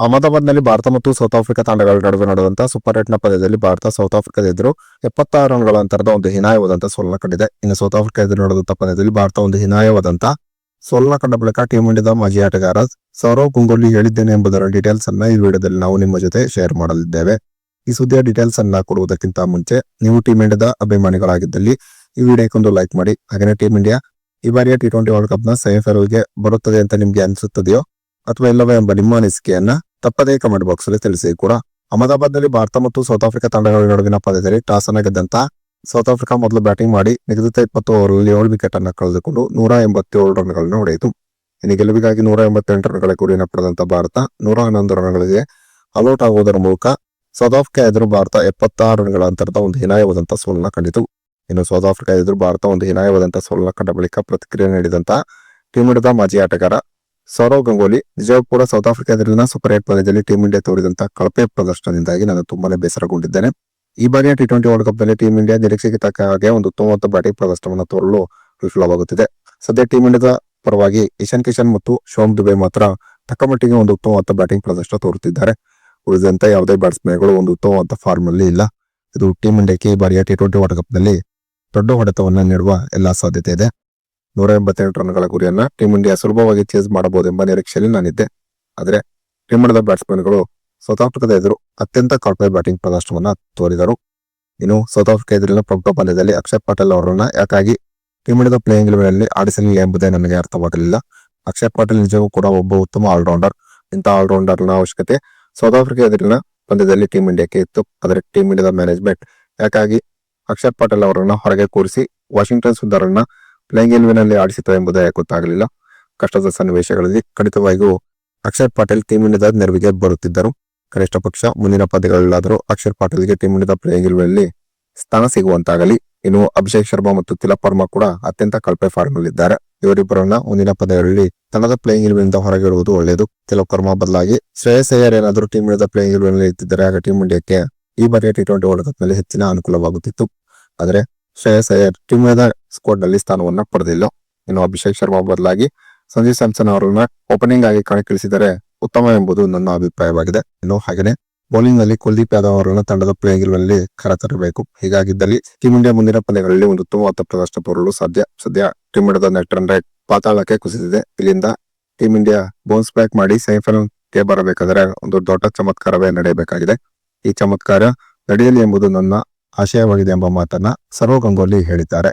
ಅಹಮದಾಬಾದ್ನಲ್ಲಿ ಭಾರತ ಮತ್ತು south Africa ತಂಡಗಳ ನಡುವೆ ನಡೆದಂತಹ ಸೂಪರ್ 8ನ ಪಂದ್ಯದಲ್ಲಿ ಭಾರತ ಸೌತ್ ಆಫ್ರಿಕಾದ ಎದುರು 76 ರನ್ಗಳ ಅಂತರದ ಒಂದು ಹೀನಾಯವಾದಂತಹ ಸೋಲನ್ನ ಕಂಡಿದೆ. ಇನ್ನು ಸೌತ್ ಆಫ್ರಿಕಾ ಎದುರು ನಡೆದಂತಹ ಪಂದ್ಯದಲ್ಲಿ ಭಾರತ ಒಂದು ಹೀನಾಯವಾದಂತಹ ಸೋಲನ್ನ ಕಂಡ ಬಳಿಕ ಟೀಂ ಇಂಡಿಯಾದ ಮಾಜಿ ಆಟಗಾರ ಸೌರವ್ ಗಂಗೂಲಿ ಹೇಳಿದ್ದೇನೆ ಎಂಬುದರ ಡೀಟೇಲ್ಸ್ ಅನ್ನ ಈ ವಿಡಿಯೋದಲ್ಲಿ ನಾವು ನಿಮ್ಮ ಜೊತೆ ಶೇರ್ ಮಾಡಲಿದ್ದೇವೆ. ಈ ಸುದ್ದಿಯ ಡೀಟೇಲ್ಸ್ ಅನ್ನ ಕೊಡುವುದಕ್ಕಿಂತ ಮುಂಚೆ ನೀವು ಟೀಂ ಇಂಡಿಯಾದ ಅಭಿಮಾನಿಗಳಾಗಿದ್ದಲ್ಲಿ ಈ ವಿಡಿಯೋಕ್ಕೊಂದು ಲೈಕ್ ಮಾಡಿ. ಹಾಗೆ ಟೀಂ ಇಂಡಿಯಾ ಈ ಬಾರಿಯ T20 ವರ್ಲ್ಡ್ ಕಪ್ ನ ಸೆಮಿಫೈನಲ್ಗೆ ಬರುತ್ತದೆ ಅಂತ ನಿಮ್ಗೆ ಅನಿಸುತ್ತದೆಯೋ ಅಥವಾ ಇಲ್ಲವೇ ಎಂಬ ನಿಮ್ಮ ಅನಿಸಿಕೆಯನ್ನ ತಪ್ಪದೇ ಕಮೆಂಟ್ ಬಾಕ್ಸ್ ಅಲ್ಲಿ ತಿಳಿಸಿ ಕೂಡ. ಅಹಮದಾಬಾದ್ನಲ್ಲಿ ಭಾರತ ಮತ್ತು ಸೌತ್ ಆಫ್ರಿಕಾ ತಂಡಗಳ ನಡುವಿನ ಪಂದ್ಯದಲ್ಲಿ ಟಾಸ್ ಅನ್ನ ಗೆದ್ದಂತ ಸೌತ್ ಆಫ್ರಿಕಾ ಮೊದಲು ಬ್ಯಾಟಿಂಗ್ ಮಾಡಿ ನಿಗದಿತ 20 ಓವರ್ಗಳಲ್ಲಿ 7 ವಿಕೆಟ್ ಅನ್ನು ಕಳೆದುಕೊಂಡು 187 ರನ್ಗಳನ್ನು ಹೊಡೆಯಿತು. ಇನ್ನು ಗೆಲುವಿಗಾಗಿ 188 ರನ್ಗಳ ಗುರಿಯನ್ನು ಪಡೆದಂತ ಭಾರತ 111 ರನ್ಗಳಿಗೆ ಆಲ್ಔಟ್ ಆಗುವುದರ ಮೂಲಕ ಸೌತ್ ಆಫ್ರಿಕಾ ಎದುರು ಭಾರತ 76 ರನ್ಗಳ ಅಂತರದ ಒಂದು ಹೀನಾಯವಾದಂತಹ ಸೋಲನ್ನ ಕಂಡಿತು. ಇನ್ನು ಸೌತ್ ಆಫ್ರಿಕಾ ಎದುರು ಭಾರತ ಒಂದು ಹೀನಾಯವಾದಂತಹ ಸೋಲನ್ನ ಕಂಡ ಬಳಿಕ ಪ್ರತಿಕ್ರಿಯೆ ನೀಡಿದಂತ ಟೀಂ ಇಂಡಿಯಾದ ಮಾಜಿ ಆಟಗಾರ ಸೌರವ್ ಗಂಗೂಲಿ, ನಿಜವೂ ಕೂಡ ಸೌತ್ ಆಫ್ರಿಕಾ ಎದುರಿನ ಸೂಪರ್ 8 ಪಂದ್ಯದಲ್ಲಿ ಟೀಂ ಇಂಡಿಯಾ ತೋರಿದಂತಹ ಕಳಪೆ ಪ್ರದರ್ಶನದಿಂದಾಗಿ ನಾನು ತುಂಬಾನೇ ಬೇಸರಗೊಂಡಿದ್ದೇನೆ. ಈ ಬಾರಿಯ T20 ವರ್ಲ್ಡ್ ಕಪ್ ನಲ್ಲಿ ಟೀಂ ಇಂಡಿಯಾ ನಿರೀಕ್ಷೆಗೆ ತಕ್ಕ ಹಾಗೆ ಒಂದು ಉತ್ತಮವಾದ ಬ್ಯಾಟಿಂಗ್ ಪ್ರದರ್ಶನವನ್ನು ತೋರಲು ವಿಫಲವಾಗುತ್ತಿದೆ. ಸದ್ಯ ಟೀಂ ಇಂಡಿಯಾದ ಪರವಾಗಿ ಇಶಾನ್ ಕಿಶನ್ ಮತ್ತು ಶಿವಮ್ ದುಬೆ ಮಾತ್ರ ತಕ್ಕ ಮಟ್ಟಿಗೆ ಒಂದು ಉತ್ತಮವಾದ ಬ್ಯಾಟಿಂಗ್ ಪ್ರದರ್ಶನ ತೋರುತ್ತಿದ್ದಾರೆ. ಉಳಿದಂತೆ ಯಾವುದೇ ಬ್ಯಾಟ್ಸ್ಮನ್ಗಳು ಒಂದು ಉತ್ತಮವಾದ ಫಾರ್ಮ್ ಅಲ್ಲಿ ಇಲ್ಲ. ಇದು ಟೀಂ ಇಂಡಿಯಾಕ್ಕೆ ಈ ಬಾರಿಯ T20 ವರ್ಲ್ಡ್ ಕಪ್ ನಲ್ಲಿ ದೊಡ್ಡ ಹೊಡೆತವನ್ನ ನೀಡುವ ಎಲ್ಲಾ ಸಾಧ್ಯತೆ ಇದೆ. 188 ರನ್ಗಳ ಗುರಿಯನ್ನ ಟೀಂ ಇಂಡಿಯಾ ಸುಲಭವಾಗಿ ಚೇಸ್ ಮಾಡಬಹುದೆಂಬ ನಿರೀಕ್ಷೆಯಲ್ಲಿ ನಾನಿದ್ದೆ. ಆದ್ರೆ ಟೀಂ ಇಂಡಿಯಾದ ಬ್ಯಾಟ್ಸ್ಮನ್ಗಳು ಸೌತ್ ಆಫ್ರಿಕಾದ ಎದುರು ಅತ್ಯಂತ ಕಳಪೆ ಬ್ಯಾಟಿಂಗ್ ಪ್ರದರ್ಶನವನ್ನ ತೋರಿದರು. ಇನ್ನು ಸೌತ್ ಆಫ್ರಿಕಾ ಎದುರಿನ ಪ್ರಮುಖ ಪಂದ್ಯದಲ್ಲಿ ಅಕ್ಷಯ್ ಪಟೇಲ್ ಅವರನ್ನ ಯಾಕಾಗಿ ಟೀಂ ಇಂಡಿಯಾದ ಪ್ಲೇಯಿಂಗ್ ಲೆವೆನ್ ಆಡಿಸಲಿಲ್ಲ ಎಂಬುದೇ ನನಗೆ ಅರ್ಥವಾಗಲಿಲ್ಲ. ಅಕ್ಷಯ್ ಪಟೇಲ್ ನಿಜವೂ ಕೂಡ ಒಬ್ಬ ಉತ್ತಮ ಆಲ್ರೌಂಡರ್. ಇಂತಹ ಆಲ್ರೌಂಡರ್ ನ ಅವಶ್ಯಕತೆ ಸೌತ್ ಆಫ್ರಿಕಾ ಎದುರಿನ ಪಂದ್ಯದಲ್ಲಿ ಟೀಂ ಇಂಡಿಯಾಕ್ಕೆ ಇತ್ತು. ಆದರೆ ಟೀಂ ಇಂಡಿಯಾದ ಮ್ಯಾನೇಜ್ಮೆಂಟ್ ಯಾಕಾಗಿ ಅಕ್ಷಯ್ ಪಟೇಲ್ ಅವರನ್ನ ಹೊರಗೆ ಕೂರಿಸಿ ವಾಷಿಂಗ್ಟನ್ ಸುಂದರನ್ನ ಪ್ಲೇಯಿಂಗ್ ಎಲೆವೆನ್ ನಲ್ಲಿ ಆಡಿಸಿತು ಎಂಬುದೇ ಗೊತ್ತಾಗಲಿಲ್ಲ. ಕಷ್ಟದ ಸನ್ನಿವೇಶಗಳಲ್ಲಿ ಖಂಡಿತವಾಗಿಯೂ ಅಕ್ಷಯ್ ಪಟೇಲ್ ಟೀಂ ಇಂಡಿಯಾದ ನೆರವಿಗೆ ಬರುತ್ತಿದ್ದರು. ಕನಿಷ್ಠ ಪಕ್ಷ ಮುಂದಿನ ಪಂದ್ಯಗಳಲ್ಲಾದರೂ ಅಕ್ಷಯ್ ಪಟೇಲ್ಗೆ ಟೀಂ ಇಂಡಿಯಾದ ಪ್ಲೇಯಿಂಗ್ ಎಲೆವೆನ್ ನಲ್ಲಿ ಸ್ಥಾನ ಸಿಗುವಂತಾಗಲಿ. ಇನ್ನು ಅಭಿಷೇಕ್ ಶರ್ಮಾ ಮತ್ತು ತಿಲಕ್ ವರ್ಮಾ ಕೂಡ ಅತ್ಯಂತ ಕಳಪೆ ಫಾರ್ಮ್ ನಲ್ಲಿದ್ದಾರೆ. ಇವರಿಬ್ಬರನ್ನ ಮುಂದಿನ ಪಂದ್ಯಗಳಲ್ಲಿ ತಂಡದ ಪ್ಲೇಯಿಂಗ್ ಎಲೆವೆನ್ ಇಂದ ಹೊರಗಿರುವುದು ಒಳ್ಳೆಯದು. ತಿಲಕ್ ವರ್ಮಾ ಬದಲಾಗಿ ಶ್ರೇಯಸ್ ಅಯ್ಯರ್ ಏನಾದರೂ ಟೀಂ ಇಂಡಿಯಾದ ಪ್ಲೇಯಿಂಗ್ ಎಲೆವೆನ್ ನಲ್ಲಿ ಇತ್ತಿದ್ದರೆ ಆಗ ಟೀಂ ಇಂಡಿಯಾಕ್ಕೆ ಈ ಬಾರಿಯ T20 ವರ್ಲ್ಡ್ ಕಪ್ ನಲ್ಲಿ ಹೆಚ್ಚಿನ ಅನುಕೂಲವಾಗುತ್ತಿತ್ತು. ಆದರೆ ಶ್ರೇಯಸ್ ಅಯ್ಯರ್ ಟೀಂ ಇಂಡಿಯಾದ ಸ್ಕ್ವಾಡ್ ನಲ್ಲಿ ಸ್ಥಾನವನ್ನ ಪಡೆದಿಲ್ಲ. ಇನ್ನು ಅಭಿಷೇಕ್ ಶರ್ಮಾ ಬದಲಾಗಿ ಸಂಜು ಸ್ಯಾಮ್ಸನ್ ಅವರನ್ನ ಓಪನಿಂಗ್ ಆಗಿ ಕಣಕ್ಕಿಳಿಸಿದರೆ ಉತ್ತಮ ಎಂಬುದು ನನ್ನ ಅಭಿಪ್ರಾಯವಾಗಿದೆ. ಇನ್ನು ಹಾಗೆಯೇ ಬೌಲಿಂಗ್ ನಲ್ಲಿ ಕುಲ್ದೀಪ್ ಯಾದವ್ ಅವರನ್ನ ತಂಡದ ಪ್ಲೇಯಿಂಗ್ ಎಲೆವೆನ್ ನಲ್ಲಿ ಕರೆತರಬೇಕು. ಹೀಗಾಗಿದ್ದಲ್ಲಿ ಟೀಂ ಇಂಡಿಯಾ ಮುಂದಿನ ಪಂದ್ಯಗಳಲ್ಲಿ ಒಂದು ಉತ್ತಮವಾದ ಪ್ರದರ್ಶನ ತೋರಲು ಸಾಧ್ಯ. ಸದ್ಯ ಟೀಂ ಇಂಡಿಯಾದ ನೆಟ್ ರನ್ ರೇಟ್ ಪಾತಾಳಕ್ಕೆ ಕುಸಿದಿದೆ. ಇಲ್ಲಿಂದ ಟೀಂ ಇಂಡಿಯಾ ಬೌನ್ಸ್ ಬ್ಯಾಕ್ ಮಾಡಿ ಸೆಮಿಫೈನಲ್ಗೆ ಬರಬೇಕಾದರೆ ಒಂದು ದೊಡ್ಡ ಚಮತ್ಕಾರವೇ ನಡೆಯಬೇಕಾಗಿದೆ. ಈ ಚಮತ್ಕಾರ ನಡೆಯಲಿ ಎಂಬುದು ನನ್ನ ಆಶಯವಾಗಿದೆ ಎಂಬ ಮಾತನ್ನ ಸೌರವ್ ಗಂಗೂಲಿ ಹೇಳಿದ್ದಾರೆ.